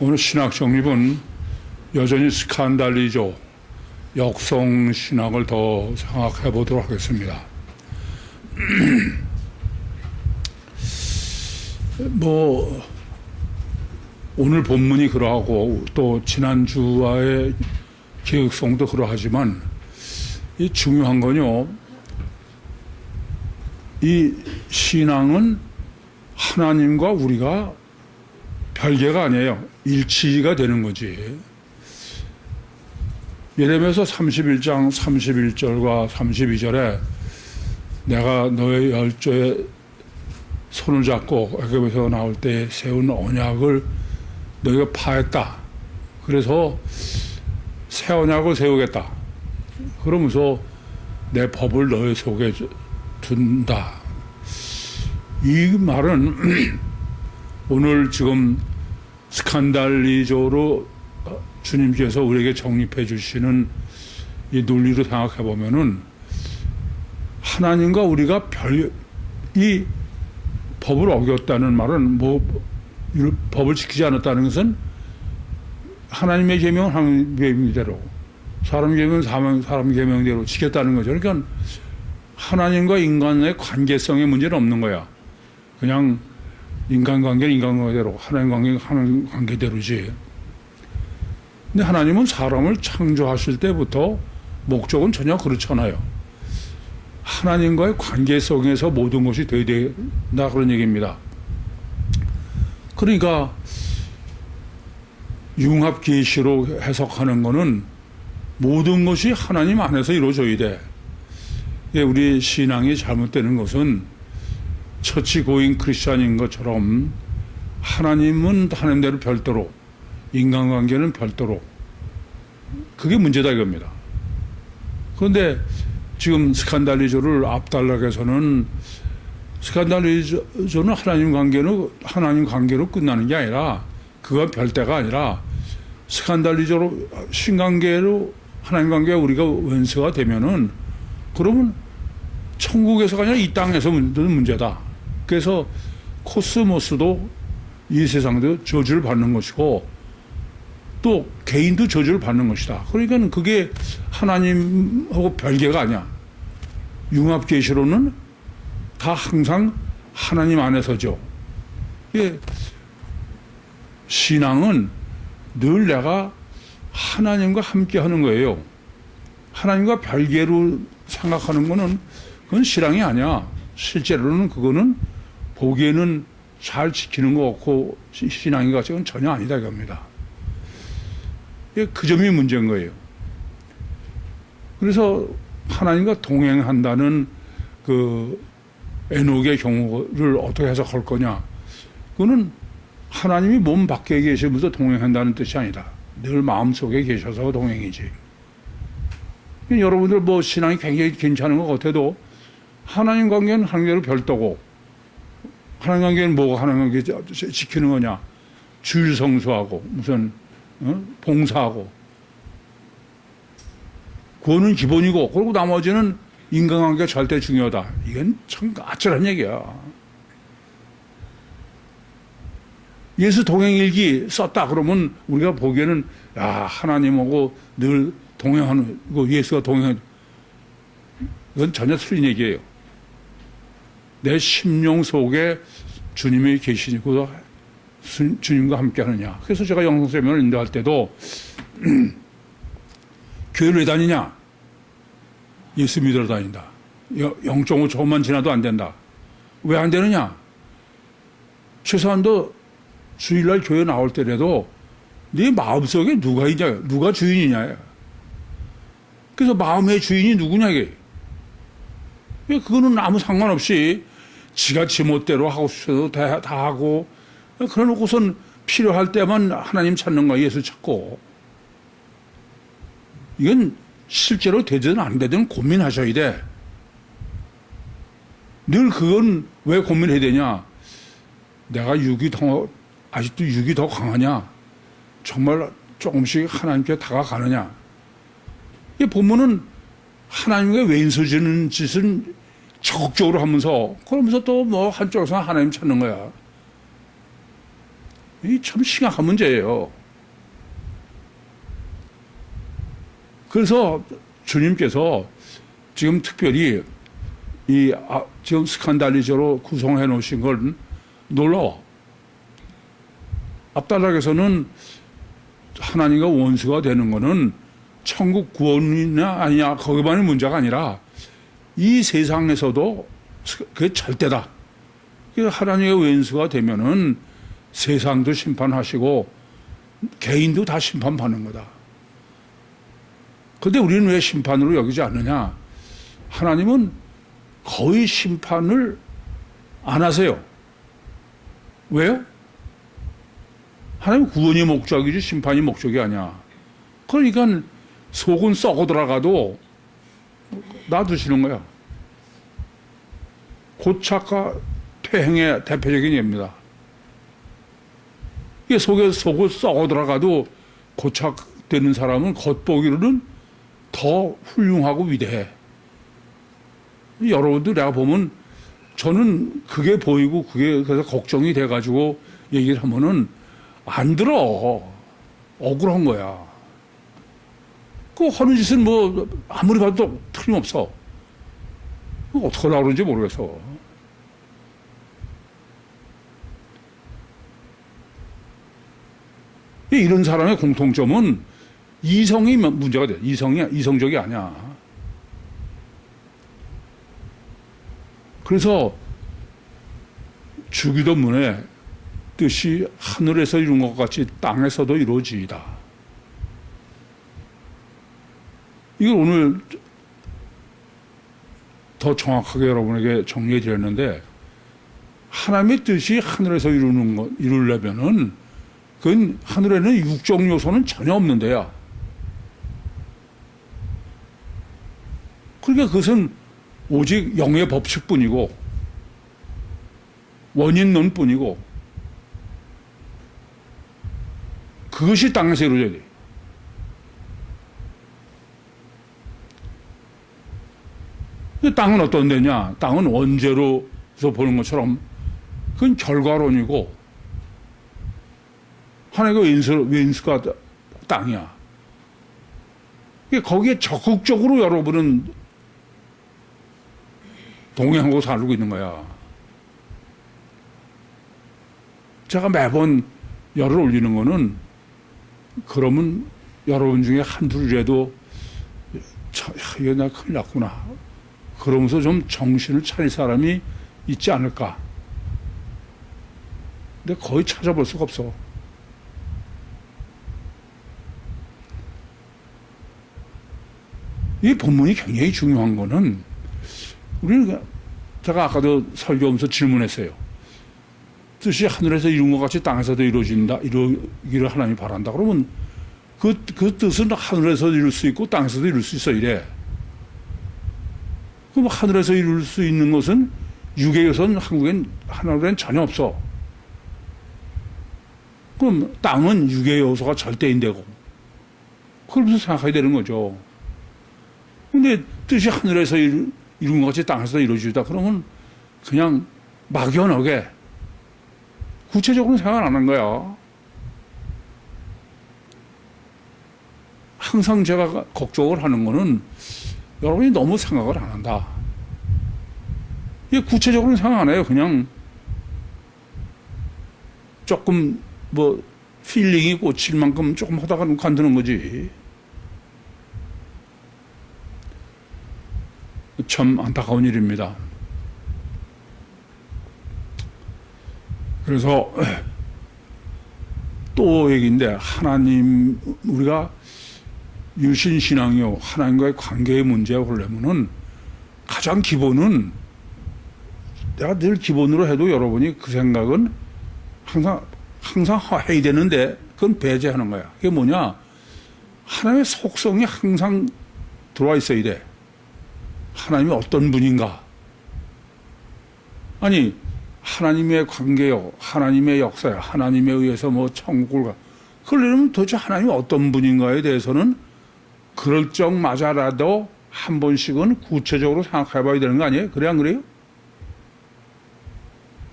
오늘 신학 정립은 여전히 스칸달리죠. 역성 신학을 더 생각해 보도록 하겠습니다. 오늘 본문이 그러하고 또 지난주와의 계획성도 그러하지만 이 중요한 건요, 이 신앙은 하나님과 우리가 별개가 아니에요. 일치가 되는 거지. 예레미야서 31장 31절과 32절에 내가 너의 열조에 손을 잡고 애굽에서 나올 때 세운 언약을 너희가 파했다. 그래서 새 언약을 세우겠다. 그러면서 내 법을 너희 속에 둔다. 이 말은 오늘 지금 스칸달리조로 주님께서 우리에게 정립해 주시는 이 논리로 생각해 보면은 하나님과 우리가 이 법을 어겼다는 말은 법을 지키지 않았다는 것은 하나님의 계명은 하나님의 계명대로, 사람 계명은 사람 계명대로 지켰다는 거죠. 그러니까 하나님과 인간의 관계성의 문제는 없는 거야. 그냥 인간관계는 인간관계대로, 하나님 관계는 하나님 관계대로지. 근데 하나님은 사람을 창조하실 때부터 목적은 전혀 그렇잖아요. 하나님과의 관계 속에서 모든 것이 돼야 된다, 그런 얘기입니다. 그러니까 융합계시로 해석하는 거는 모든 것이 하나님 안에서 이루어져야 돼. 우리 신앙이 잘못되는 것은 처치 고인 크리스찬인 것처럼 하나님은 하나님대로 별도로, 인간관계는 별도로, 그게 문제다 이겁니다. 그런데 지금 스칸달리조를 앞달락해서는 스칸달리조는 하나님 관계로 끝나는 게 아니라, 그건 별대가 아니라 스칸달리조로 신관계로 하나님 관계가 우리가 원수가 되면은 그러면 천국에서가 아니라 이 땅에서 문제다. 그래서 코스모스도 이 세상도 저주를 받는 것이고 또 개인도 저주를 받는 것이다. 그러니까 그게 하나님하고 별개가 아니야. 융합계시로는 다 항상 하나님 안에서죠. 신앙은 늘 내가 하나님과 함께 하는 거예요. 하나님과 별개로 생각하는 거는 그건 신앙이 아니야. 실제로는 그거는 보기에는 잘 지키는 것 같고 신앙인 것 같지만 전혀 아니다 이겁니다. 그 점이 문제인 거예요. 그래서 하나님과 동행한다는 그 에녹의 경우를 어떻게 해석할 거냐. 그거는 하나님이 몸 밖에 계시면서 동행한다는 뜻이 아니다. 늘 마음속에 계셔서 동행이지. 여러분들 신앙이 굉장히 괜찮은 것 같아도 하나님 관계는 하나님대로 별도고, 하나님 관계는 뭐가 하나님 관계 지키는 거냐. 주일 성수하고 무슨 봉사하고, 그거는 기본이고, 그리고 나머지는 인간관계가 절대 중요하다. 이건 참 아찔한 얘기야. 예수 동행일기 썼다 그러면 우리가 보기에는 하나님하고 늘 동행하는, 예수가 동행하는, 이건 전혀 틀린 얘기예요. 내 심령 속에 주님이 계시고 주님과 함께 하느냐. 그래서 제가 영성 세미나를 인도할 때도 교회를 왜 다니냐? 예수 믿으러 다닌다. 0.5초만 지나도 안 된다. 왜 안 되느냐? 최소한도 주일날 교회 나올 때라도 네 마음속에 누가 있냐, 누가 주인이냐. 그래서 마음의 주인이 누구냐 이게. 그거는 아무 상관없이 지가 지멋대로 하고 싶어도 다 하고, 그래놓고선 필요할 때만 하나님 찾는 거야. 예수 찾고. 이건 실제로 되든 안 되든 고민하셔야 돼. 늘 그건 왜 고민해야 되냐. 내가 아직도 육이 더 강하냐. 정말 조금씩 하나님께 다가가느냐. 이 보면은 하나님과 왼수 지는 짓은 적극적으로 하면서, 그러면서 또 한쪽에서 하나님 찾는 거야. 이 참 심각한 문제예요. 그래서 주님께서 지금 특별히 지금 스칸달리저로 구성해 놓으신 건 놀라워. 앞단락에서는 하나님과 원수가 되는 거는 천국 구원이냐 아니냐 거기만의 문제가 아니라 이 세상에서도 그게 절대다. 하나님의 원수가 되면은 세상도 심판하시고 개인도 다 심판받는 거다. 그런데 우리는 왜 심판으로 여기지 않느냐? 하나님은 거의 심판을 안 하세요. 왜요? 하나님 구원이 목적이지 심판이 목적이 아니야. 그러니까 속은 썩어 들어가도 놔두시는 거야. 고착과 퇴행의 대표적인 예입니다. 이게 속을 썩어 들어가도 고착되는 사람은 겉보기로는 더 훌륭하고 위대해. 여러분들 내가 보면 저는 그게 보이고 그게 그래서 걱정이 돼가지고 얘기를 하면은 안 들어. 억울한 거야. 그 하는 짓은 뭐 아무리 봐도 틀림없어. 어떻게 하려고 그러는지 모르겠어. 이런 사람의 공통점은 이성이 문제가 돼. 이성적이 아니야. 그래서 주기도문의 뜻이 하늘에서 이룬 것 같이 땅에서도 이루어지이다. 이걸 오늘 더 정확하게 여러분에게 정리해 드렸는데, 하나님의 뜻이 하늘에서 이루려면은 그건 하늘에는 육적 요소는 전혀 없는 데야. 그러니까 그것은 오직 영의 법칙뿐이고 원인론뿐이고 그것이 땅에서 이루어져야 돼. 땅은 어떤 데냐? 땅은 원죄로서 보는 것처럼 그건 결과론이고 하나님의 왼수가 땅이야. 거기에 적극적으로 여러분은 동행하고 살고 있는 거야. 제가 매번 열을 올리는 거는 그러면 여러분 중에 한둘이라도 이거 내가 큰일 났구나. 그러면서 좀 정신을 차릴 사람이 있지 않을까. 근데 거의 찾아볼 수가 없어. 이 본문이 굉장히 중요한 거는 우리는 제가 아까도 설교하면서 질문했어요. 뜻이 하늘에서 이룬 것 같이 땅에서도 이루기를 하나님이 바란다. 그러면 그 뜻은 하늘에서 이룰 수 있고 땅에서도 이룰 수 있어 이래. 그럼 하늘에서 이룰 수 있는 것은 육의 요소는 하늘엔 전혀 없어. 그럼 땅은 육의 요소가 절대인되고 그러면서 생각해야 되는 거죠. 근데 뜻이 하늘에서 이룬 것 같이 땅에서 이루어지다 그러면 그냥 막연하게 구체적으로는 생각 안 한 거야. 항상 제가 걱정을 하는 거는 여러분이 너무 생각을 안 한다. 이게 구체적으로는 생각 안 해요. 그냥 조금 뭐 필링이 꽂힐 만큼 조금 하다가 눈 간드는 거지. 참 안타까운 일입니다. 그래서 또 얘기인데 하나님 우리가 유신신앙이요 하나님과의 관계의 문제에 오려면은 가장 기본은 내가 늘 기본으로 해도 여러분이 그 생각은 항상 해야 되는데 그건 배제하는 거야. 그게 뭐냐? 하나님의 속성이 항상 들어와 있어야 돼. 하나님이 어떤 분인가? 아니 하나님의 관계요, 하나님의 역사요, 하나님에 의해서 뭐 천국을 가. 그러려면 도대체 하나님이 어떤 분인가에 대해서는 그럴 적마저라도 한 번씩은 구체적으로 생각해 봐야 되는 거 아니에요? 그래 안 그래요?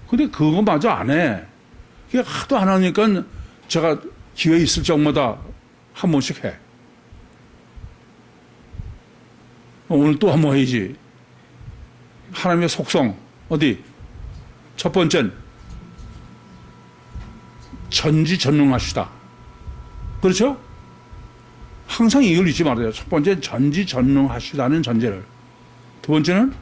근데 그거마저 안 해. 그게 하도 안 하니까 제가 기회 있을 적마다 한 번씩 해. 오늘 또 한 번 해야지. 하나님의 속성, 어디? 첫 번째는 전지전능하시다. 그렇죠? 항상 이걸 잊지 말아요. 첫 번째 전지전능하시다는 전제를. 두 번째는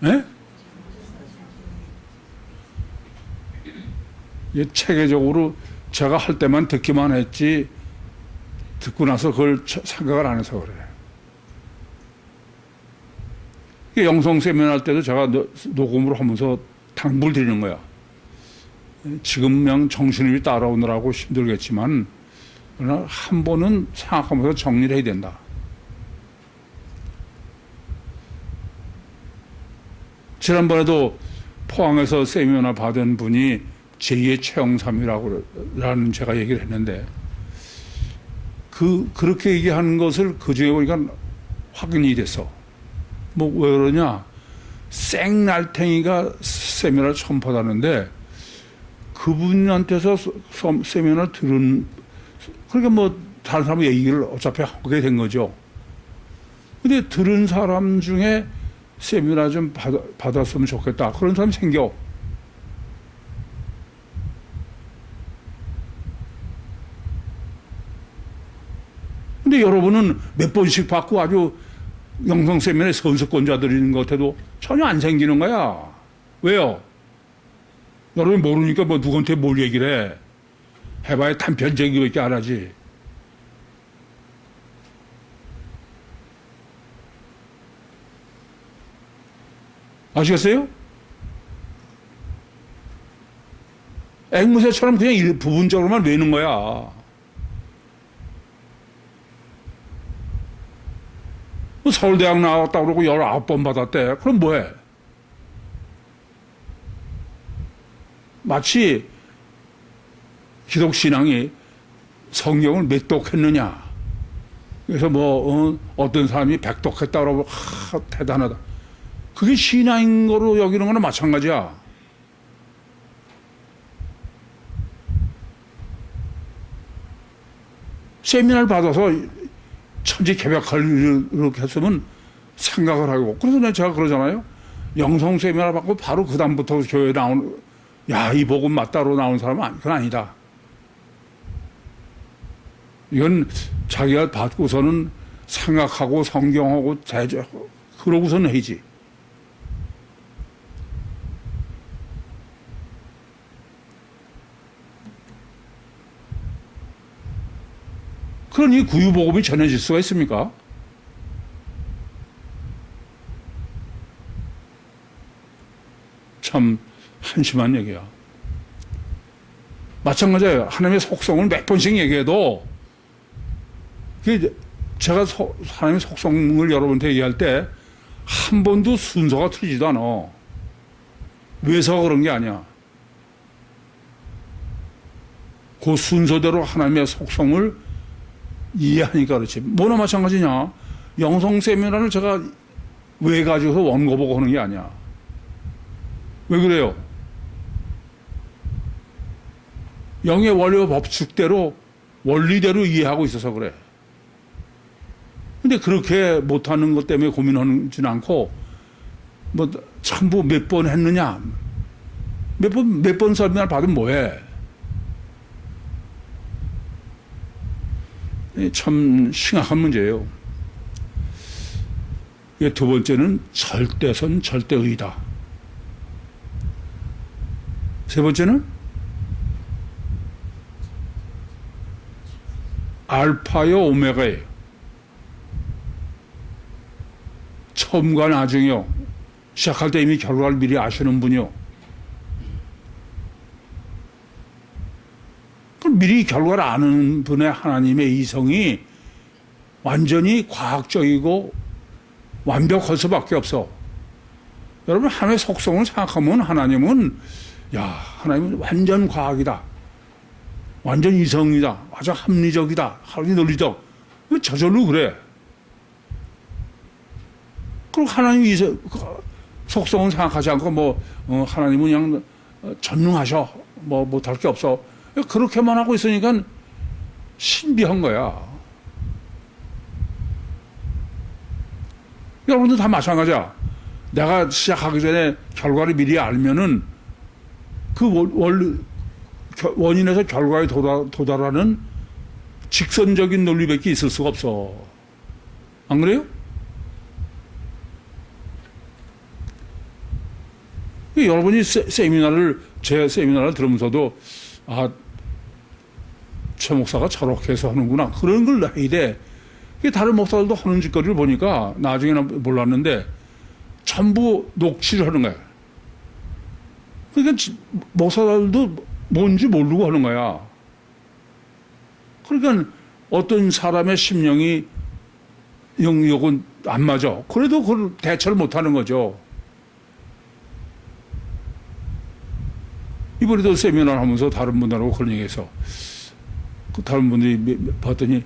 예? 체계적으로 제가 할 때만 듣기만 했지 듣고 나서 그걸 생각을 안 해서 그래. 영성 세미나 할 때도 제가 녹음으로 하면서 당부를 드리는 거야. 지금 그냥 정신이 따라오느라고 힘들겠지만 그러나 한 번은 생각하면서 정리를 해야 된다. 지난번에도 포항에서 세미나 받은 분이 제2의 최영삼이라고 제가 얘기를 했는데 그렇게 얘기하는 것을 그 중에 보니까 확인이 됐어. 뭐 왜 그러냐? 생날탱이가 세미나를 처음 받았는데 그분한테서 세미나를 들은 그러니까 뭐 다른 사람 얘기를 어차피 하게 된 거죠. 근데 들은 사람 중에 세미나 좀 받았으면 좋겠다. 그런 사람이 생겨. 근데 여러분은 몇 번씩 받고 아주 영성 세미나에 선수권자들인 것 같아도 전혀 안 생기는 거야. 왜요? 여러분이 모르니까 뭐 누구한테 뭘 얘기를 해. 해봐야 단편적이밖에 안 하지. 아시겠어요? 앵무새처럼 그냥 부분적으로만 외는 거야. 서울대학 나왔다고 그러고 19번 받았대. 그럼 뭐해? 마치 기독신앙이 성경을 몇 독했느냐. 그래서 어떤 사람이 100독했다고 그러고 대단하다. 그게 신앙인 거로 여기는 거나 마찬가지야. 세미나를 받아서 천지개벽할 이렇게 했으면 생각을 하고. 그래서 제가 그러잖아요. 영성 세미나를 받고 바로 그 다음부터 교회에 이 복음 맞다로 나온 사람은 그건 아니다. 이건 자기가 받고서는 생각하고 성경하고 그러고서는 해야지. 그러니 구유복음이 전해질 수가 있습니까? 참 한심한 얘기야. 마찬가지예요. 하나님의 속성을 몇 번씩 얘기해도 제가 하나님의 속성을 여러분한테 얘기할 때 한 번도 순서가 틀리지도 않아. 왜서 그런 게 아니야. 그 순서대로 하나님의 속성을 이해하니까 그렇지. 뭐나 마찬가지냐. 영성 세미나를 제가 왜 가지고서 원고 보고 하는 게 아니야. 왜 그래요? 영의 원리와 법칙대로 원리대로 이해하고 있어서 그래. 근데 그렇게 못하는 것 때문에 고민하지는 않고 전부 몇 번 했느냐. 몇 번 세미나를 받으면 뭐해. 참 심각한 문제예요. 두 번째는 절대선 절대의다. 세 번째는 알파요 오메가예요. 처음과 나중이요. 시작할 때 이미 결과를 미리 아시는 분이요. 미리 결과를 아는 분의 하나님의 이성이 완전히 과학적이고 완벽할 수밖에 없어. 여러분 하나님의 속성을 생각하면 하나님은 완전 과학이다. 완전 이성이다. 아주 합리적이다. 하나님 논리적. 왜 저절로 그래? 그리고 하나님 속성은 생각하지 않고 하나님은 그냥 전능하셔. 못할 게 없어. 그렇게만 하고 있으니까 신비한 거야. 여러분들 다 마찬가지야. 내가 시작하기 전에 결과를 미리 알면은 그 원인에서 결과에 도달하는 직선적인 논리밖에 있을 수가 없어. 안 그래요? 여러분이 제 세미나를 들으면서도, 최 목사가 저렇게 해서 하는구나. 그런 걸 해야 돼. 다른 목사들도 하는 짓거리를 보니까 나중에는 몰랐는데 전부 녹취를 하는 거야. 그러니까 목사들도 뭔지 모르고 하는 거야. 그러니까 어떤 사람의 심령이 영역은 안 맞아. 그래도 그걸 대처를 못 하는 거죠. 이번에도 세미나를 하면서 다른 분들하고 그런 얘기해서 다른 분들이 봤더니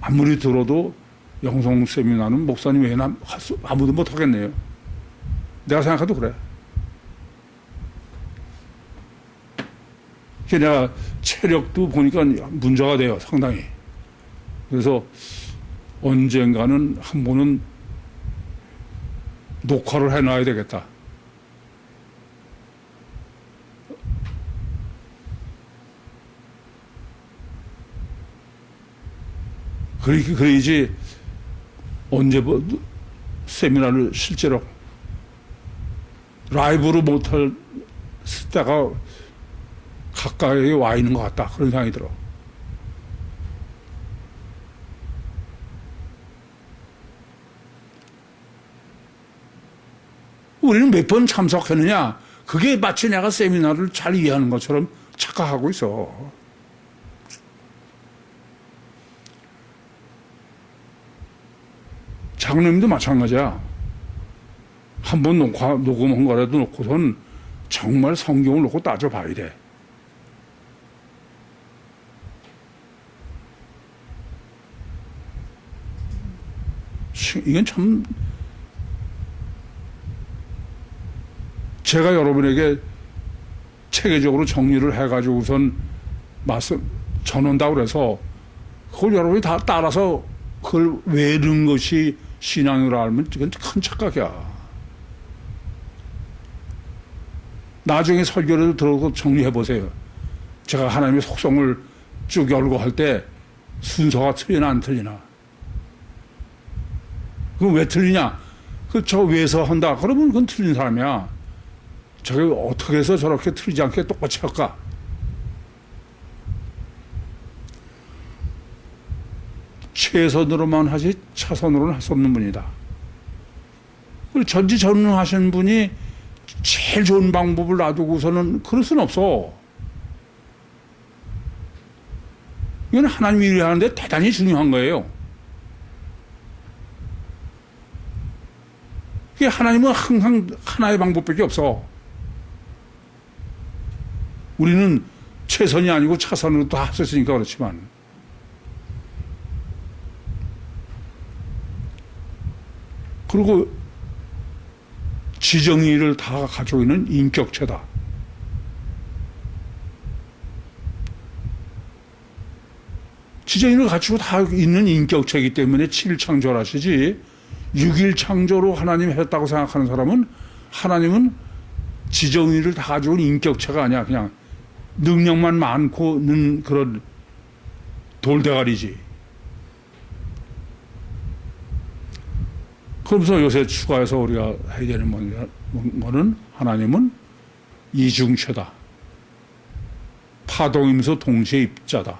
아무리 들어도 영성 세미나는 목사님 외에는 아무도 못 하겠네요. 내가 생각해도 그래. 내가 체력도 보니까 문제가 돼요, 상당히. 그래서 언젠가는 한 번은 녹화를 해놔야 되겠다. 그래야지 언제 세미나를 실제로 라이브로 못할 때가 가까이 와 있는 것 같다. 그런 생각이 들어. 우리는 몇 번 참석했느냐? 그게 마치 내가 세미나를 잘 이해하는 것처럼 착각하고 있어. 장로님도 마찬가지야. 한 번 녹음한 거라도 놓고선 정말 성경을 놓고 따져봐야 돼. 이건 참, 제가 여러분에게 체계적으로 정리를 해가지고선 전한다고 그래서 그걸 여러분이 다 따라서 그걸 외는 것이 신앙으로 알면 이건 큰 착각이야. 나중에 설교를 들어서 정리해 보세요. 제가 하나님의 속성을 쭉 열고 할 때 순서가 틀리나 안 틀리나. 그럼 왜 틀리냐? 저 왜서 한다. 그러면 그건 틀린 사람이야. 저게 어떻게 해서 저렇게 틀리지 않게 똑같이 할까? 최선으로만 하지 차선으로는 할 수 없는 분이다. 그리고 전지전능하신 분이 제일 좋은 방법을 놔두고서는 그럴 수는 없어. 이건 하나님이 일하는데 대단히 중요한 거예요. 하나님은 항상 하나의 방법밖에 없어. 우리는 최선이 아니고 차선으로 다 하셨으니까 그렇지만. 그리고 지정의를 다 가지고 있는 인격체다. 지정의를 가지고 다 있는 인격체이기 때문에 7일 창조하시지 6일 창조로 하나님 했다고 생각하는 사람은 하나님은 지정의를 다 가지고 있는 인격체가 아니야. 그냥 능력만 많고는 그런 돌대가리지. 그러면서 요새 추가해서 우리가 해야 되는 거는 하나님은 이중체다. 파동이면서 동시에 입자다.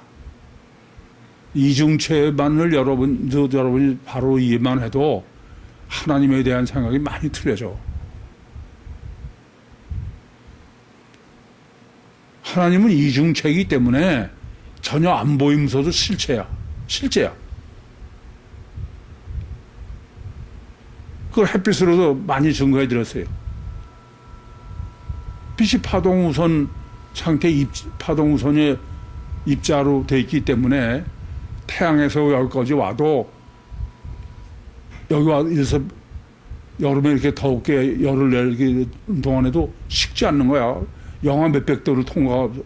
이중체만을 여러분이 바로 이해만 해도 하나님에 대한 생각이 많이 틀려져. 하나님은 이중체이기 때문에 전혀 안 보이면서도 실체야. 그걸 햇빛으로도 많이 증거해 드렸어요. 빛이 파동우선 상태, 파동우선의 입자로 되어 있기 때문에 태양에서 여기까지 와도 여기 와서 여름에 이렇게 더웠게 열을 내는 동안에도 식지 않는 거야. 영하 몇백 도를 8분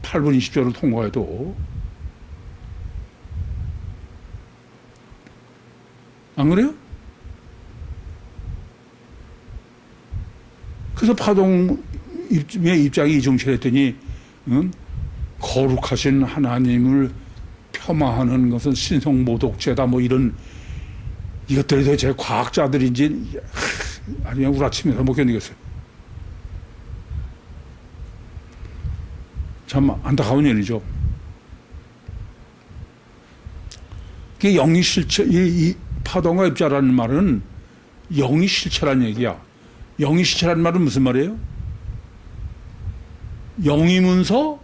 20초를 통과해도. 안 그래요? 그래서 파동의 입장이 이중철했더니 거룩하신 하나님을 폄하하는 것은 신성모독죄다 뭐 이런 이것들이 도대체 과학자들인지 아니면 우라침에서 못 견디겠어요. 참 안타까운 일이죠. 그게 영이 실체, 이 파동과 입자라는 말은 영이 실체란 얘기야. 영이 실체란 말은 무슨 말이에요? 영이면서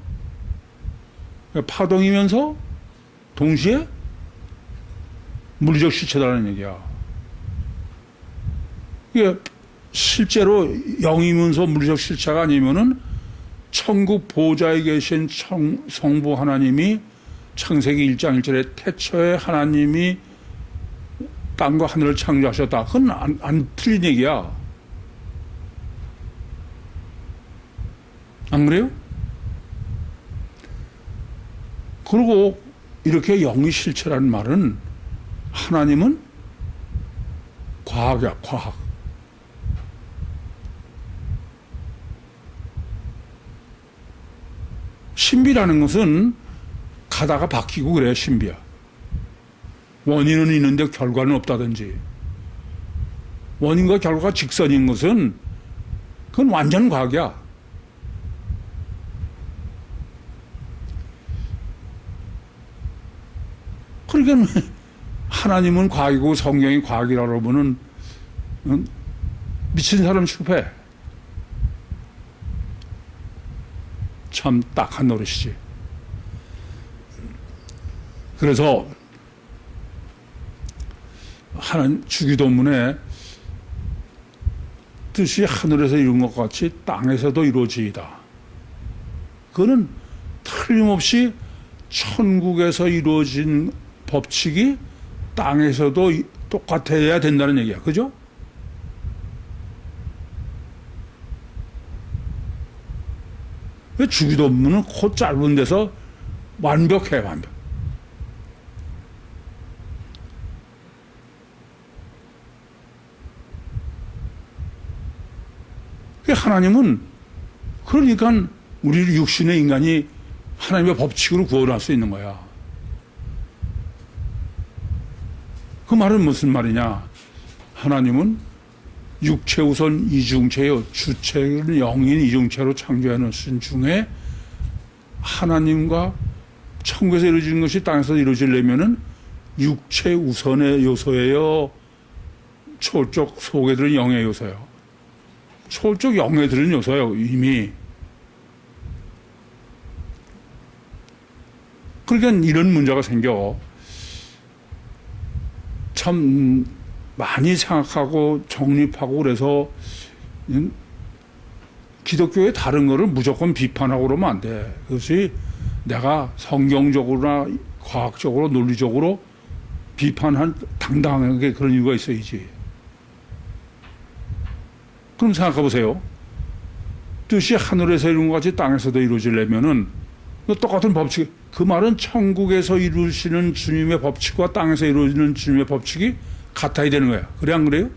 파동이면서 동시에 물리적 실체라는 얘기야. 이게 실제로 영이면서 물리적 실체가 아니면은 천국 보좌에 계신 성부 하나님이 창세기 1장 1절에 태초에 하나님이 땅과 하늘을 창조하셨다. 그건 안 틀린 얘기야. 안 그래요? 그리고 이렇게 영이 실체라는 말은 하나님은 과학이야, 과학. 신비라는 것은 가다가 바뀌고 그래야 신비야. 원인은 있는데 결과는 없다든지. 원인과 결과가 직선인 것은 그건 완전 과학이야. 그러니까 하나님은 과학이고 성경이 과학이라고 그러면은 미친 사람 취급해. 참 딱한 노릇이지. 그래서 하나님 주기도문에 뜻이 하늘에서 이룬 것 같이 땅에서도 이루어지이다. 그거는 틀림없이 천국에서 이루어진 법칙이 땅에서도 똑같아야 된다는 얘기야. 그죠? 주기도문은 그 짧은 데서 완벽해, 완벽. 하나님은 그러니까 우리 육신의 인간이 하나님의 법칙으로 구원할 수 있는 거야. 그 말은 무슨 말이냐? 하나님은 육체 우선 이중체요. 주체는 영인 이중체로 창조해 놓으신 중에 하나님과 천국에서 이루어지는 것이 땅에서 이루어지려면은 육체 우선의 요소예요. 초쪽 속에 들은 영의 요소예요. 초쪽 영에 들은 요소예요. 이미. 그러니까 이런 문제가 생겨. 참 많이 생각하고 정립하고 그래서 기독교의 다른 거를 무조건 비판하고 그러면 안 돼. 그것이 내가 성경적으로나 과학적으로 논리적으로 비판한 당당하게 그런 이유가 있어야지. 그럼 생각해 보세요. 뜻이 하늘에서 이룬 것 같이 땅에서도 이루어지려면은 똑같은 법칙, 그 말은 천국에서 이루시는 주님의 법칙과 땅에서 이루어지는 주님의 법칙이 같아야 되는 거야. 그래, 안 그래요?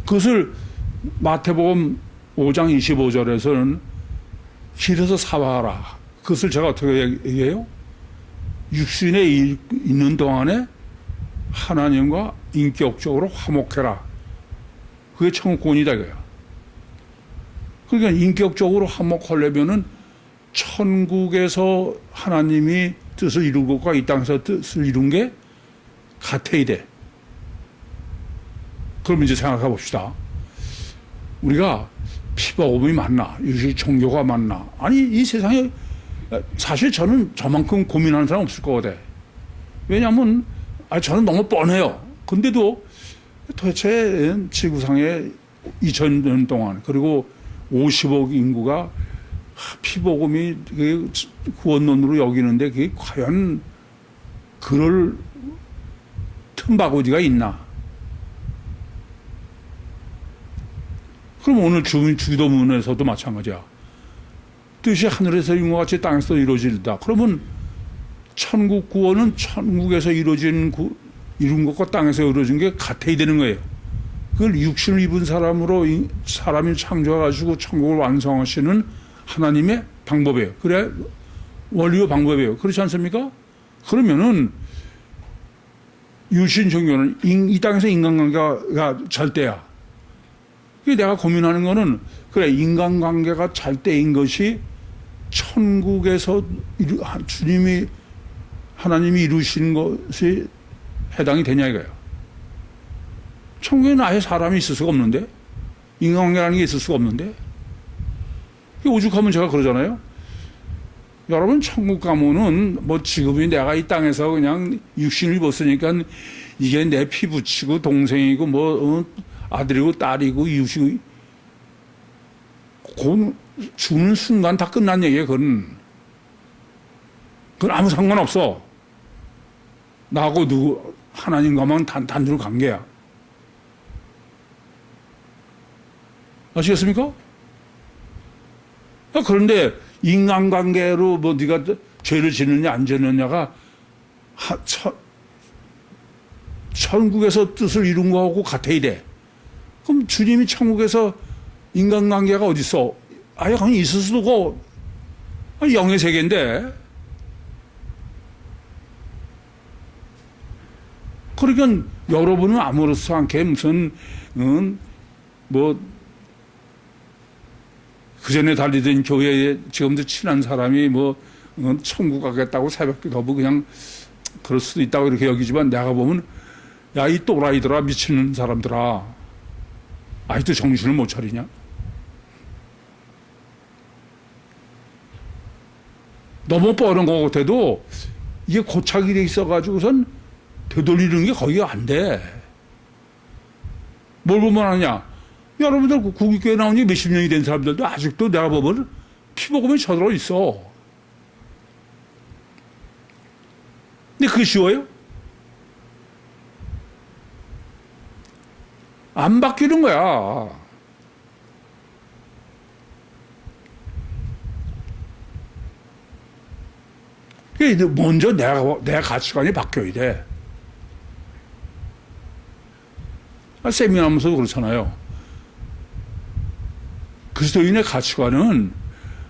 그것을 마태복음 5장 25절에서는 길에서 사와하라. 그것을 제가 어떻게 얘기해요? 육신에 있는 동안에 하나님과 인격적으로 화목해라. 그게 천국권이다 이거야. 그러니까 인격적으로 화목하려면은 천국에서 하나님이 뜻을 이룬 것과 이 땅에서 뜻을 이룬 게 같아야 돼. 그럼 이제 생각해 봅시다. 우리가 피복음이 맞나? 유식 종교가 맞나? 아니, 이 세상에 사실 저는 저만큼 고민하는 사람 없을 것 같아. 왜냐하면 저는 너무 뻔해요. 근데도 도대체 지구상에 2000년 동안 그리고 50억 인구가 피복음이 구원론으로 여기는데 그게 과연 그럴 틈바구니가 있나? 그럼 오늘 주기도문에서도 마찬가지야. 뜻이 하늘에서 이룬 것 같이 땅에서 이루어질다. 그러면 천국 구원은 천국에서 이루어진 이룬 것과 땅에서 이루어진 게 같아야 되는 거예요. 그걸 육신을 입은 사람으로 사람이 창조해가지고 천국을 완성하시는 하나님의 방법이에요. 그래 원리와 방법이에요. 그렇지 않습니까? 그러면은 유신 종교는 이 땅에서 인간관계가 잘 때야. 내가 고민하는 거는 그래 인간관계가 잘 때인 것이 천국에서 주님이 하나님이 이루신 것이 해당이 되냐 이거예요. 천국에는 아예 사람이 있을 수가 없는데 인간관계라는 게 있을 수가 없는데 오죽하면 제가 그러잖아요. 여러분 천국 가면은 뭐 지금이 내가 이 땅에서 그냥 육신을 입었으니까 이게 내 피부치고 동생이고 뭐 아들이고 딸이고 이웃이고 죽는 순간 다 끝난 얘기예요. 그건 아무 상관없어. 나하고 누구 하나님과만 단둘 관계야. 아시겠습니까? 그런데 인간관계로 뭐 네가 죄를 짓느냐 안 짓느냐가 천국에서 뜻을 이룬 거하고 같아야 돼. 그럼 주님이 천국에서 인간관계가 어디 있어? 아예 그냥 있을 수도 없고 영의 세계인데. 그러니까 여러분은 아무렇지 않게 무슨 뭐 그전에 달리던 교회에 지금도 친한 사람이 뭐 천국 가겠다고 새벽기도하고 그냥 그럴 수도 있다고 이렇게 여기지만 내가 보면 야, 이 또라이들아 미치는 사람들아 아직도 정신을 못 차리냐? 너무 뻔한 것 같아도 이게 고착이 돼 있어가지고선 되돌리는 게 거의 안 돼. 뭘 보면 하냐? 여러분들 국립교회 나온 지 몇십 년이 된 사람들도 아직도 내가 보면 피복음에 쳐들어 있어. 근데 그게 쉬워요? 안 바뀌는 거야. 먼저 내 가치관이 바뀌어야 돼. 세미나하면서도 그렇잖아요. 그리스도인의 가치관은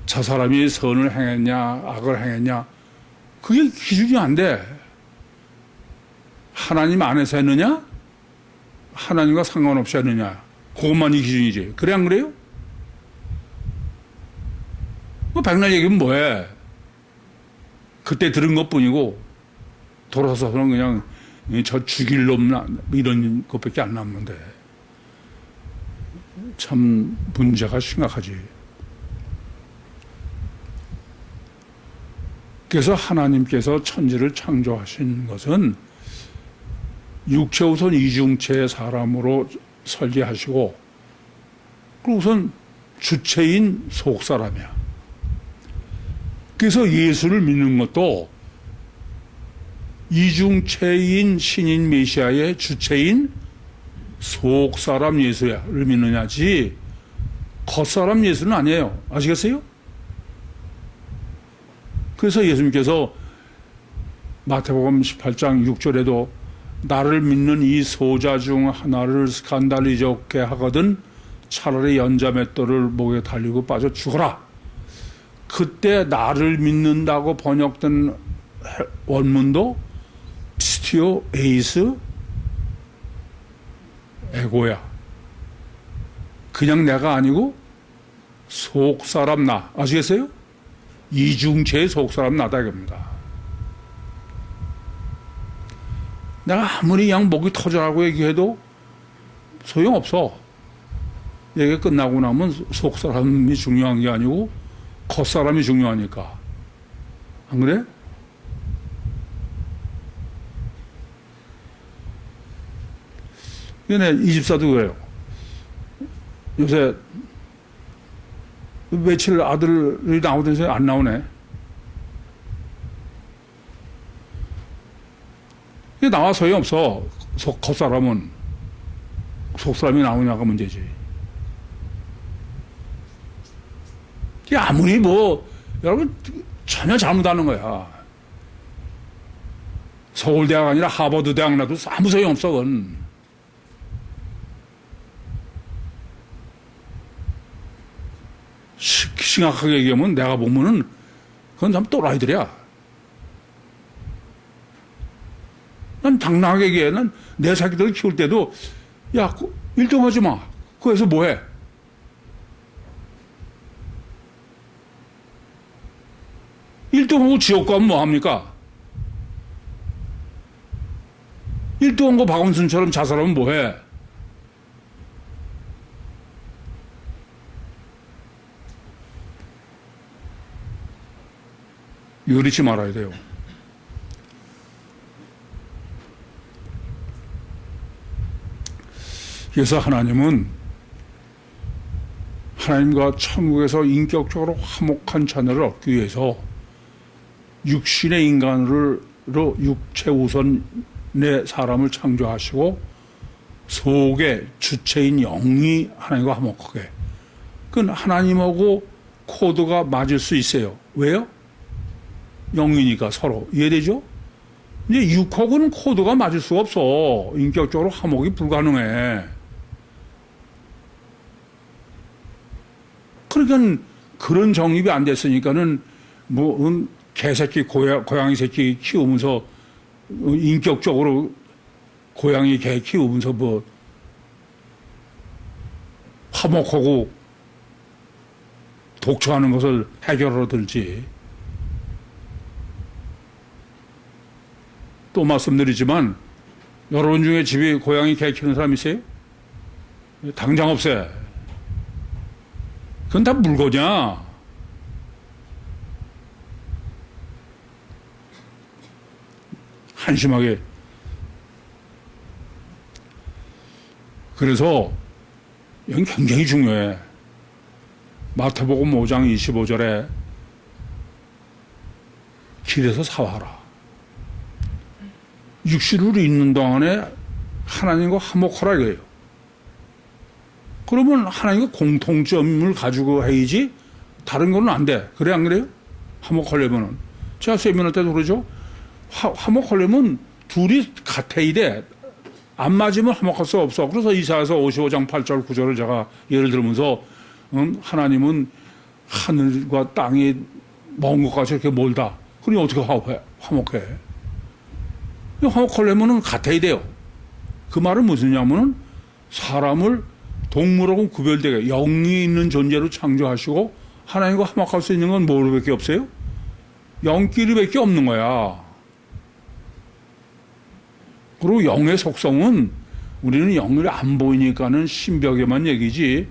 저 사람이 선을 행했냐 악을 행했냐 그게 기준이 안 돼. 하나님 안에서 했느냐 하나님과 상관없이 했느냐 그것만이 기준이지. 그래 안 그래요? 백날 얘기하면 뭐해. 그때 들은 것뿐이고 돌아서서는 그냥 저 죽일 놈 이런 것밖에 안 남는데 참 문제가 심각하지. 그래서 하나님께서 천지를 창조하신 것은 육체 우선 이중체의 사람으로 설계하시고 그리고 우선 주체인 속사람이야. 그래서 예수를 믿는 것도 이중체인 신인 메시아의 주체인 속사람 예수를 믿느냐지 겉사람 예수는 아니에요. 아시겠어요? 그래서 예수님께서 마태복음 18장 6절에도 나를 믿는 이 소자 중 하나를 스칸달리적게 하거든 차라리 연자맷돌을 목에 달리고 빠져 죽어라. 그때 나를 믿는다고 번역된 원문도 피스티오 에이스 에고야. 그냥 내가 아니고 속사람 나. 아시겠어요? 이중체의 속사람 나다 이겁니다. 내가 아무리 그냥 목이 터져라고 얘기해도 소용없어. 얘기 끝나고 나면 속사람이 중요한 게 아니고 겉사람이 중요하니까. 안 그래? 이 집사도 그래요. 요새 며칠 아들이 나오던데 안 나오네. 이게 나와 소용없어. 겉사람은 속사람이 나오냐가 문제지. 아무리 뭐 여러분 전혀 잘못하는 거야. 서울대학 아니라 하버드 대학 나도 아무 소용 없어. 그건. 심각하게 얘기하면 내가 보면은 그건 참 또라이들이야. 난 당당하게 얘기해. 난 내 새끼들 키울 때도 야 1등 하지 마. 그래서 뭐해? 1등하고 지옥 가면 뭐합니까? 1등한 거 박원순처럼 자살하면 뭐해? 이러지 말아야 돼요. 그래서 하나님은 하나님과 천국에서 인격적으로 화목한 자녀를 얻기 위해서 육신의 인간으로 육체 우선 내 사람을 창조하시고 속에 주체인 영이 하나님과 화목하게. 그건 하나님하고 코드가 맞을 수 있어요. 왜요? 영이니까 서로. 이해되죠? 이제 육하고는 코드가 맞을 수가 없어. 인격적으로 화목이 불가능해. 그러니까 그런 정립이 안 됐으니까는 뭐 개새끼 고양이 새끼 키우면서 인격적으로 고양이 개 키우면서 뭐 화목하고 독처하는 것을 해결하러 들지. 또 말씀드리지만 여러분 중에 집에 고양이 개 키우는 사람 있어요? 당장 없어요. 그건 다 물건이야. 한심하게. 그래서 이건 굉장히 중요해. 마태복음 5장 25절에 길에서 사와라. 육신으로 있는 동안에 하나님과 화목하라 이거예요. 그러면 하나님과 공통점을 가지고 해야지 다른 거는 안 돼. 그래 안 그래요? 화목하려면은. 제가 세미나 때도 그러죠. 화목하려면 둘이 같아야 돼. 안 맞으면 화목할 수 없어. 그래서 이사야서 55장 8절 9절을 제가 예를 들면서 하나님은 하늘과 땅이 먼 것까지 이렇게 멀다. 그러니 어떻게 화목해? 화목하려면 같아야 돼요. 그 말은 무슨냐면은 사람을 동물하고 구별되게 영이 있는 존재로 창조하시고 하나님과 화목할 수 있는 건 뭐로밖에 없어요? 영끼리밖에 없는 거야. 그리고 영의 속성은 우리는 영이 안 보이니까는 신벽에만 얘기지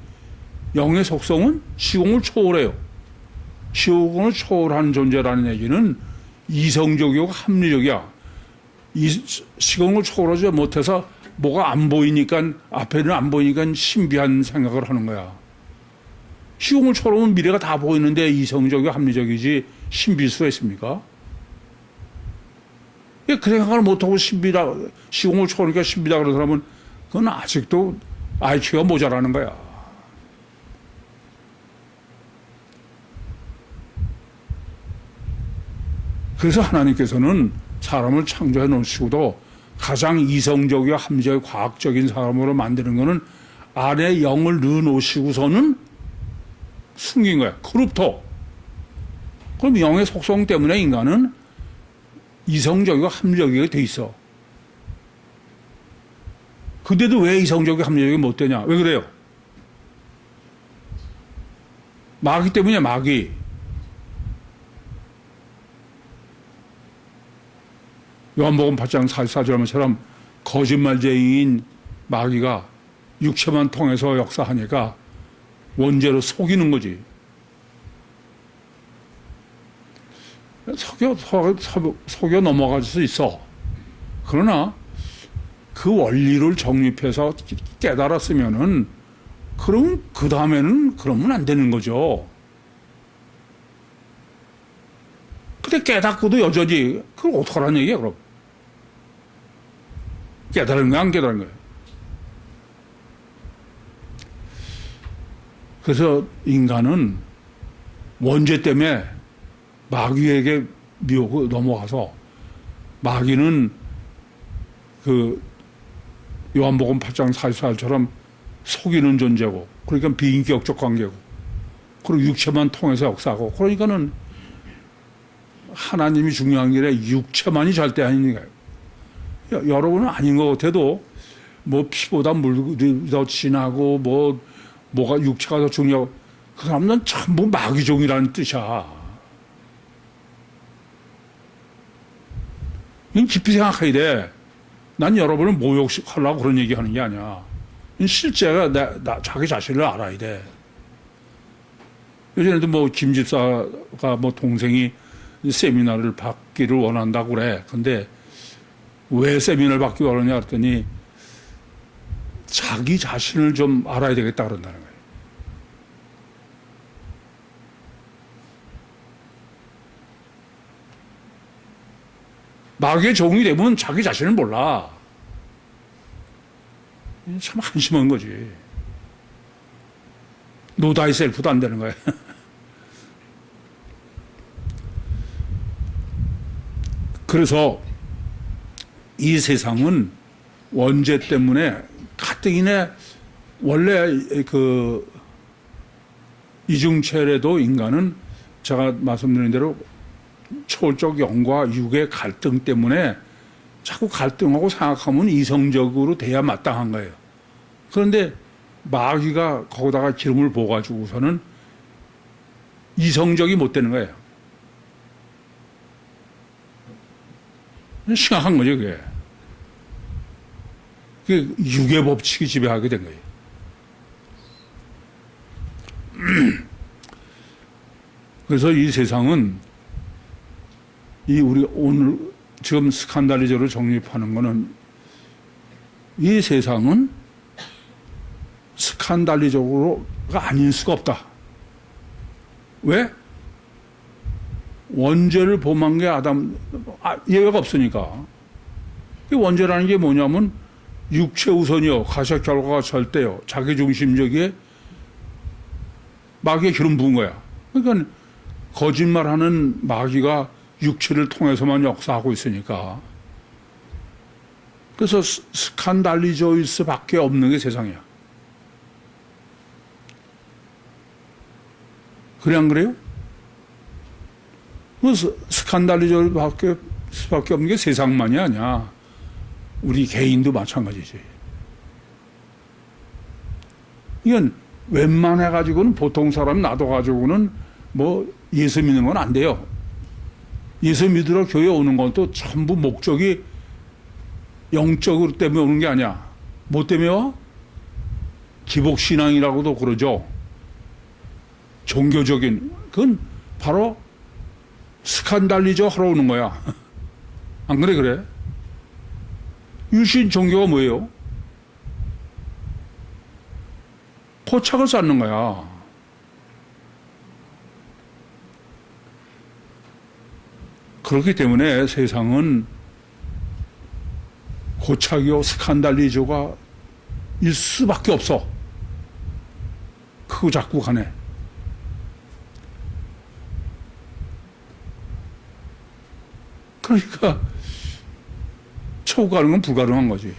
영의 속성은 시공을 초월해요. 시공을 초월한 존재라는 얘기는 이성적이고 합리적이야. 이 시공을 초월하지 못해서 뭐가 안 보이니까 앞에는 안 보이니까 신비한 생각을 하는 거야. 시공을 초월하면 미래가 다 보이는데 이성적이고 합리적이지 신비일 수가 있습니까? 그 생각을 못하고 시공을 초월하니까 신비다 그런 사람은 그건 아직도 IQ가 모자라는 거야. 그래서 하나님께서는 사람을 창조해 놓으시고도 가장 이성적이고 합리적이고 과학적인 사람으로 만드는 거는 안에 영을 넣어 놓으시고서는 숨긴 거야. 크립토. 그럼 영의 속성 때문에 인간은 이성적이고 합리적이게 돼 있어. 근데도 왜 이성적이고 합리적이 못 되냐? 왜 그래요? 마귀 때문이야, 마귀. 요한복음 8장 44절처럼 거짓말쟁이인 마귀가 육체만 통해서 역사하니까 원죄로 속이는 거지. 속여 넘어갈 수 있어. 그러나 그 원리를 정립해서 깨달았으면은 그럼 그 다음에는 그러면 안 되는 거죠. 근데 깨닫고도 여전히 그걸 어떡하라는 얘기야 그럼? 깨달은 거야 안 깨달은 거야? 그래서 인간은 원죄 때문에 마귀에게 미혹을 넘어가서 마귀는 그 요한복음 8장 44절처럼 속이는 존재고, 그러니까 비인격적 관계고, 그리고 육체만 통해서 역사하고, 그러니까는 하나님이 중요한 게 아니라 육체만이 절대 아니니까요. 여러분은 아닌 것 같아도 뭐 피보다 물이 더 진하고 뭐가 육체가 더 중요하고, 그 사람은 전부 마귀종이라는 뜻이야. 이건 깊이 생각해야 돼. 난 여러분을 모욕하려고 그런 얘기 하는 게 아니야. 실제가 자기 자신을 알아야 돼. 예전에도 뭐 김 집사가 뭐 동생이 세미나를 받기를 원한다고 그래. 근데 왜 세미나를 받기 원하냐 그랬더니 자기 자신을 좀 알아야 되겠다 그런다는 거예요. 마귀의 종이 되면 자기 자신을 몰라. 참 한심한 거지. 노 다이 셀프도 안 되는 거야. 그래서 이 세상은 원죄 때문에 가뜩이나 원래 그 이중체래도 인간은 제가 말씀드린 대로 초월적 영과 육의 갈등 때문에 자꾸 갈등하고 생각하면 이성적으로 돼야 마땅한 거예요. 그런데 마귀가 거기다가 기름을 부어가지고서는 이성적이 못 되는 거예요. 심각한 거죠, 그게. 그게 육의 법칙이 지배하게 된 거예요. 그래서 이 세상은 우리 오늘 지금 스칸달리저로 정립하는 거는 이 세상은 스칸달리저로가 아닐 수가 없다. 왜? 원죄를 범한 게 예외가 없으니까. 원죄라는 게 뭐냐면 육체 우선이요, 가셔 결과가 절대요, 자기중심적이에 마귀의 기름 부은 거야. 그러니까 거짓말하는 마귀가 육체를 통해서만 역사하고 있으니까. 그래서 스칸달리저일 수밖에 없는 게 세상이야. 그래 안 그래요? 스칸달리저일 수밖에 없는 게 세상만이 아니야. 우리 개인도 마찬가지지. 이건 웬만해가지고는 보통 사람 놔둬가지고는 뭐 예수 믿는 건 안 돼요. 예수 믿으러 교회 오는 건 또 전부 목적이 영적으로 때문에 오는 게 아니야. 뭐 때문에 와? 기복신앙이라고도 그러죠. 종교적인, 그건 바로 스칸달리저 하러 오는 거야. 안 그래? 유신 종교가 뭐예요? 포착을 쌓는 거야. 그렇기 때문에 세상은 고착이요 스칸달리저가 일 수밖에 없어. 크고 작고 간에. 그러니까 천국 가는 건 불가능한 거지.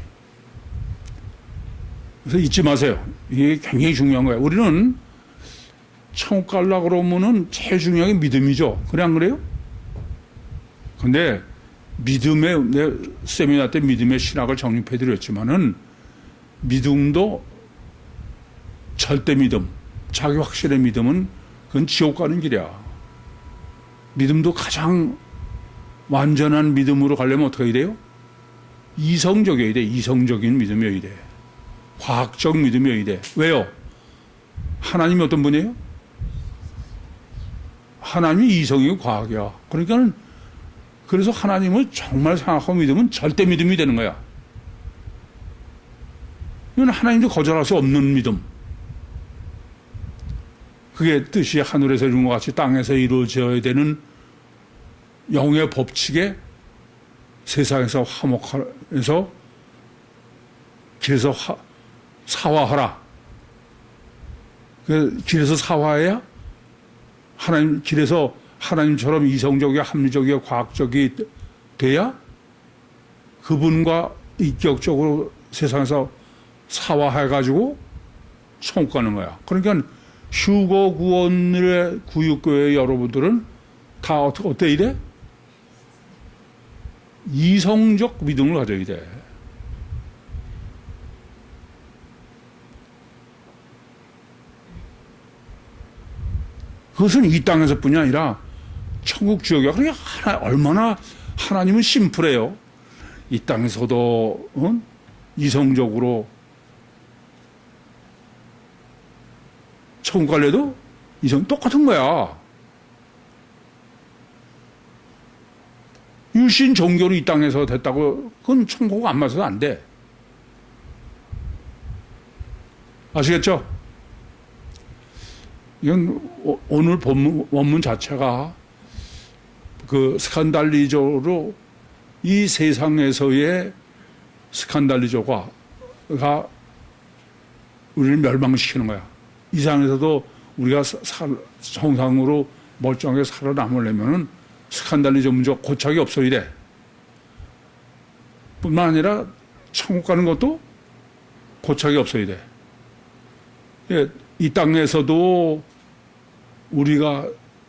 그래서 잊지 마세요. 이게 굉장히 중요한 거예요. 우리는 천국 가려고 그러면은 제일 중요한 게 믿음이죠. 그래 안 그래요? 근데 내 세미나 때 믿음의 신학을 정립해 드렸지만은 믿음도 절대 믿음, 자기 확신의 믿음은 그건 지옥 가는 길이야. 믿음도 가장 완전한 믿음으로 가려면 어떻게 해야 돼요? 이성적이어야 돼. 이성적인 믿음이어야 돼. 과학적 믿음이어야 돼. 왜요? 하나님이 어떤 분이에요? 하나님이 이성이고 과학이야. 그러니까는 그래서 하나님을 정말 생각하고 믿으면 절대 믿음이 되는 거야. 이건 하나님도 거절할 수 없는 믿음. 그게 뜻이 하늘에서 이룬 것 같이 땅에서 이루어져야 되는 영의 법칙에 세상에서 화목해서 길에서 사화하라. 길에서 사화해야 하나님 길에서 하나님처럼 이성적이고 합리적이고 과학적이 돼야 그분과 인격적으로 세상에서 사화해가지고 천국 가는 거야. 그러니까 휴거 구원의 구육교회 여러분들은 다 어때 이래? 이성적 믿음을 가져야 돼. 그것은 이 땅에서뿐이 아니라 천국 지역이야. 그러니까 얼마나 하나님은 심플해요. 이 땅에서도 이성적으로 천국 갈래도 이성 똑같은 거야. 유신 종교로 이 땅에서 됐다고 그건 천국 안 맞아서 안 돼. 아시겠죠? 이건 오늘 원문 자체가 그 스칸달리조로 이 세상에서의 스칸달리조가 우리를 멸망시키는 거야. 이 세상에서도 우리가 정상으로 멀쩡하게 살아남으려면은 스칸달리조 문제가 고착이 없어야 돼. 뿐만 아니라 천국 가는 것도 고착이 없어야 돼. 예, 이 땅에서도 우리가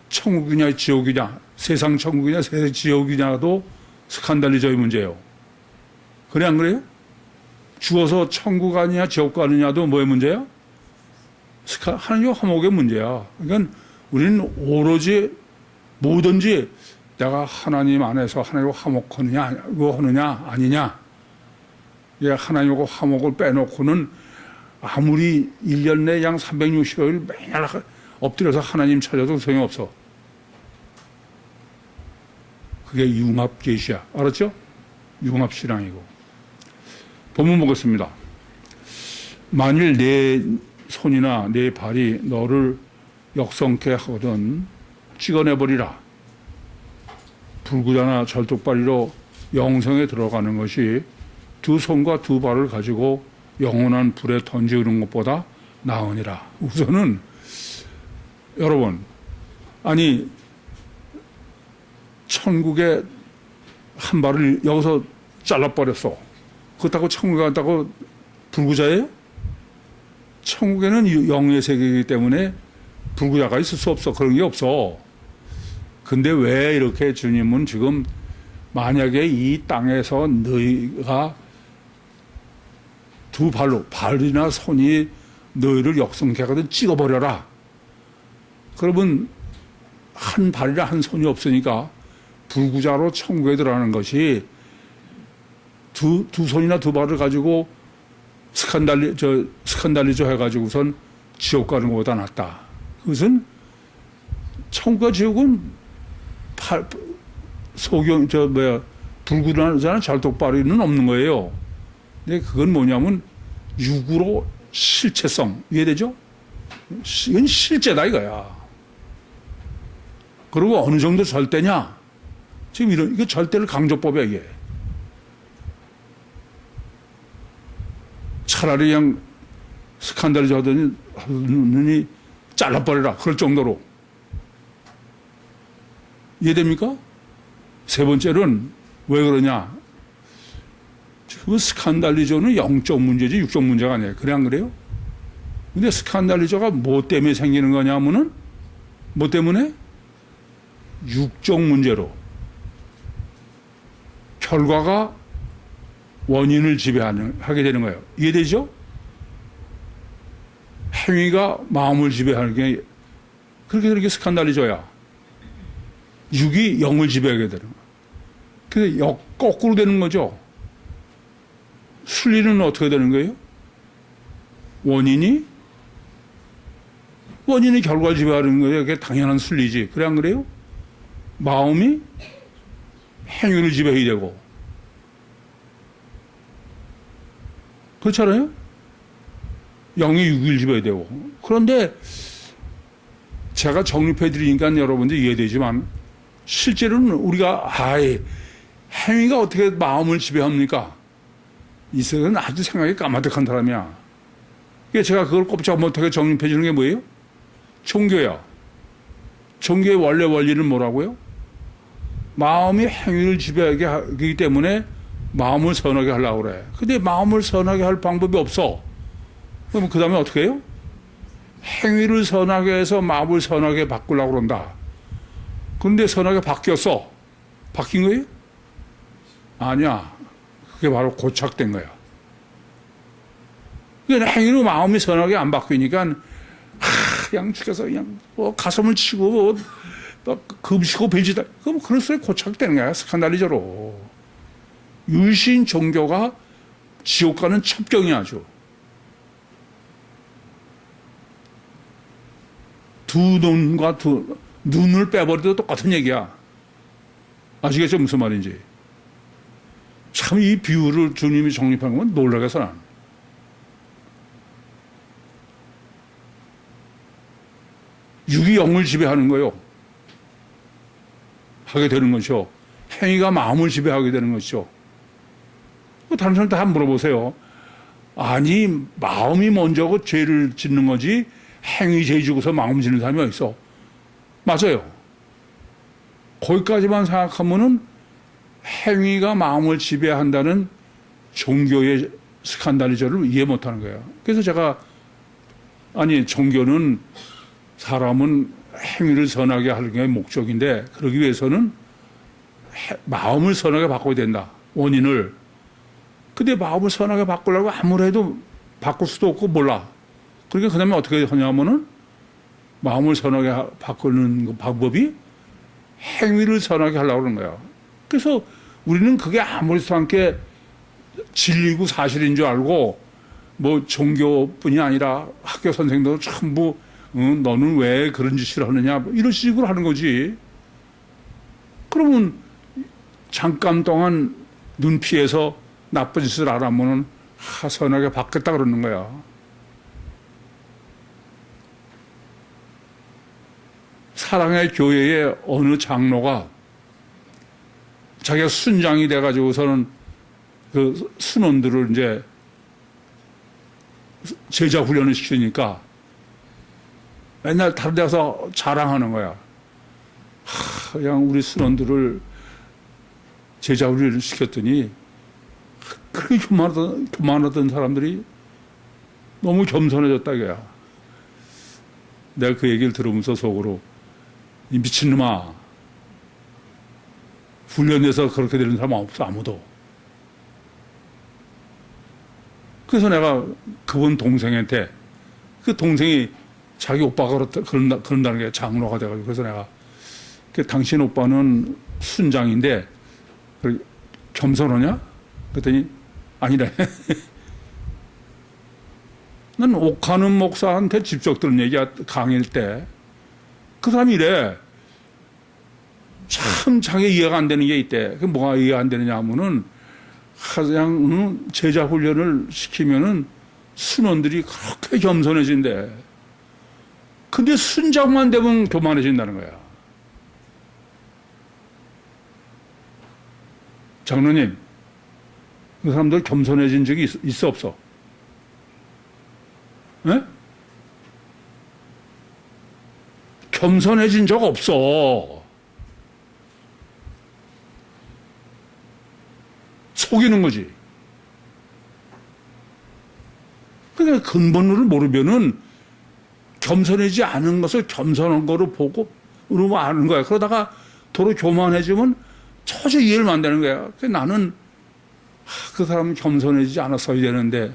천국이냐 지옥이냐, 세상 천국이냐 세상 지옥이냐도 스칸달리조의 문제예요. 그래 안 그래요? 죽어서 천국 가느냐 지옥 가느냐도 뭐의 문제야? 하나님과 화목의 문제야. 그러니까 우리는 오로지 뭐든지 내가 하나님 안에서 하나님과 화목하느냐 아니냐. 예, 하나님과 화목을 빼놓고는 아무리 1년 내 양 365일 매일 엎드려서 하나님 찾아도 소용없어. 그게 융합계시야. 알았죠? 융합신앙이고. 본문 보겠습니다. 만일 내 손이나 내 발이 너를 역성케 하거든 찍어내버리라. 불구자나 절뚝발이로 영성에 들어가는 것이 두 손과 두 발을 가지고 영원한 불에 던지는 것보다 나으니라. 우선은 여러분, 아니 천국에 한 발을 여기서 잘라버렸어. 그렇다고 천국에 간다고 불구자예요? 천국에는 영의 세계이기 때문에 불구자가 있을 수 없어. 그런 게 없어. 근데 왜 이렇게 주님은 지금 만약에 이 땅에서 너희가 두 발로, 발이나 손이 너희를 역성케 하거든 찍어버려라. 그러면 한 발이나 한 손이 없으니까 불구자로 천국에 들어가는 것이 두 손이나 두 발을 가지고 스칸달리조 해가지고선 지옥 가는 것보다 낫다. 그것은 천국과 지옥은 불구자나 절뚝발이는 없는 거예요. 근데 그건 뭐냐면 육으로 실체성. 이해되죠? 이건 실제다 이거야. 그리고 어느 정도 절대냐? 지금 이거 절대를 강조법이야, 이게. 차라리 그냥 스칸달리조 하더니 잘라버려라. 그럴 정도로. 이해됩니까? 세 번째는 왜 그러냐? 그 스칸달리조는 영적 문제지 육적 문제가 아니에요. 그래 안 그래요? 근데 스칸달리조가 뭐 때문에 생기는 거냐면은 뭐 때문에? 육적 문제로. 결과가 원인을 지배하게 되는 거예요. 이해되죠? 행위가 마음을 지배하는 게 그렇게 스칸달리조야. 육이 영을 지배하게 되는 거예요. 그래서 거꾸로 되는 거죠. 순리는 어떻게 되는 거예요? 원인이 결과를 지배하는 거예요. 그게 당연한 순리지. 그래 안 그래요? 마음이 행위를 지배해야 되고. 그렇잖아요? 영이 육을 지배해야 되고. 그런데 제가 정립해 드리니까 여러분들 이해되지만 실제로는 우리가 행위가 어떻게 마음을 지배합니까? 이 사람은 아주 생각이 까마득한 사람이야. 그러니까 제가 그걸 꼼짝 못하게 정립해 주는 게 뭐예요? 종교야. 종교의 원래 원리는 뭐라고요? 마음이 행위를 지배하게 하기 때문에 마음을 선하게 하려고 그래. 근데 마음을 선하게 할 방법이 없어. 그럼 그 다음에 어떻게 해요? 행위를 선하게 해서 마음을 선하게 바꾸려고 그런다. 그런데 선하게 바뀌었어. 바뀐 거예요? 아니야. 그게 바로 고착된 거야. 그러니까 행위로 마음이 선하게 안 바뀌니까 그냥 죽여서 그냥 뭐 가슴을 치고 뭐 금시고 배지다. 그럼 그럴 수에 고착되는 거야. 스칸달리저로. 유신 종교가 지옥 가는 첩경이 아주. 눈을 빼버려도 똑같은 얘기야. 아시겠죠? 무슨 말인지. 참 이 비유를 주님이 정립한 건 놀라겠어, 난. 육이 영을 지배하는 거요. 하게 되는 것이요. 행위가 마음을 지배하게 되는 것이죠. 다른 사람 다 물어보세요. 아니, 마음이 먼저 죄를 짓는 거지 행위 죄 지고서 마음 짓는 사람이 어디 있어? 맞아요. 거기까지만 생각하면은 행위가 마음을 지배한다는 종교의 스칸달리저를 이해 못하는 거예요. 그래서 제가 종교는 사람은 행위를 선하게 하는 게 목적인데 그러기 위해서는 마음을 선하게 바꿔야 된다. 원인을. 근데 마음을 선하게 바꾸려고 아무래도 바꿀 수도 없고 몰라. 그러니까 그 다음에 어떻게 하냐면은 마음을 선하게 바꾸는 방법이 행위를 선하게 하려고 그러는 거야. 그래서 우리는 그게 아무렇지도 않게 진리고 사실인 줄 알고 뭐 종교뿐이 아니라 학교 선생님도 전부 너는 왜 그런 짓을 하느냐 뭐 이런 식으로 하는 거지. 그러면 잠깐 동안 눈 피해서 나쁜 짓을 안 하면은 선하게 바뀌었다 그러는 거야. 사랑의 교회의 어느 장로가 자기가 순장이 돼가지고서는 그 순원들을 이제 제자 훈련을 시키니까 맨날 다른 데 가서 자랑하는 거야. 그냥 우리 순원들을 제자 훈련을 시켰더니 그렇게 교만하던 사람들이 너무 겸손해졌다 이거야. 내가 그 얘기를 들으면서 속으로 이 미친놈아, 훈련돼서 그렇게 되는 사람 없어, 아무도. 그래서 내가 그분 동생한테, 그 동생이 자기 오빠가 그런다는 게 장로가 돼가지고, 그래서 내가 당신 오빠는 순장인데 겸손하냐? 그랬더니 아니래. 난 옥하는 목사한테 직접 들은 얘기야. 강의할 때 그 사람이 이래. 참 자기 이해가 안 되는 게 있대. 그 뭐가 이해가 안 되느냐 하면은 그냥 제자 훈련을 시키면은 순원들이 그렇게 겸손해진대. 근데 순장만 되면 교만해진다는 거야. 장로님, 그 사람들 겸손해진 적이 있어 없어? 네? 겸손해진 적 없어. 속이는 거지. 그러니까 근본을 모르면은 겸손하지 않은 것을 겸손한 거로 보고 그러면 아는 거야. 그러다가 도로 교만해지면 도저히 이해를 안 되는 거야. 그래서 나는 그 사람은 겸손해지지 않았어야 되는데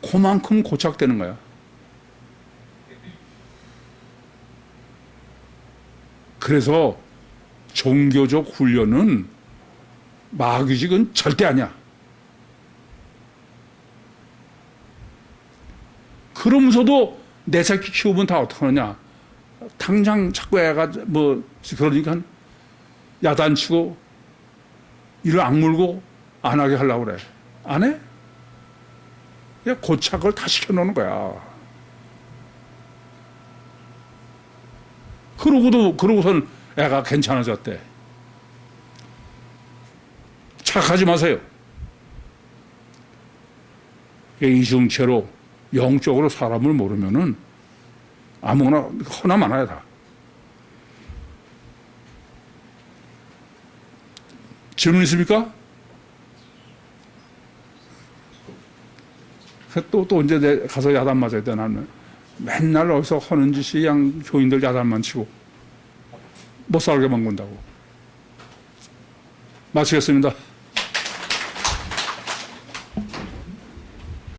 그만큼 고착되는 거야. 그래서 종교적 훈련은 마귀직은 절대 아니야. 그러면서도 내 새끼 키우면 다 어떡하느냐. 당장 자꾸 애가 그러니까 야단치고 이를 악물고 안 하게 하려고 그래. 안 해? 그냥 고착을 다 시켜놓는 거야. 그러고선 애가 괜찮아졌대. 착하지 마세요. 이중체로 영적으로 사람을 모르면은 아무거나 허나 많아야 다. 질문 있습니까? 또 언제 가서 야단 맞아야 되나? 맨날 어디서 하는 짓이 양 교인들 야단만 치고 못 살게 만든다고. 마치겠습니다.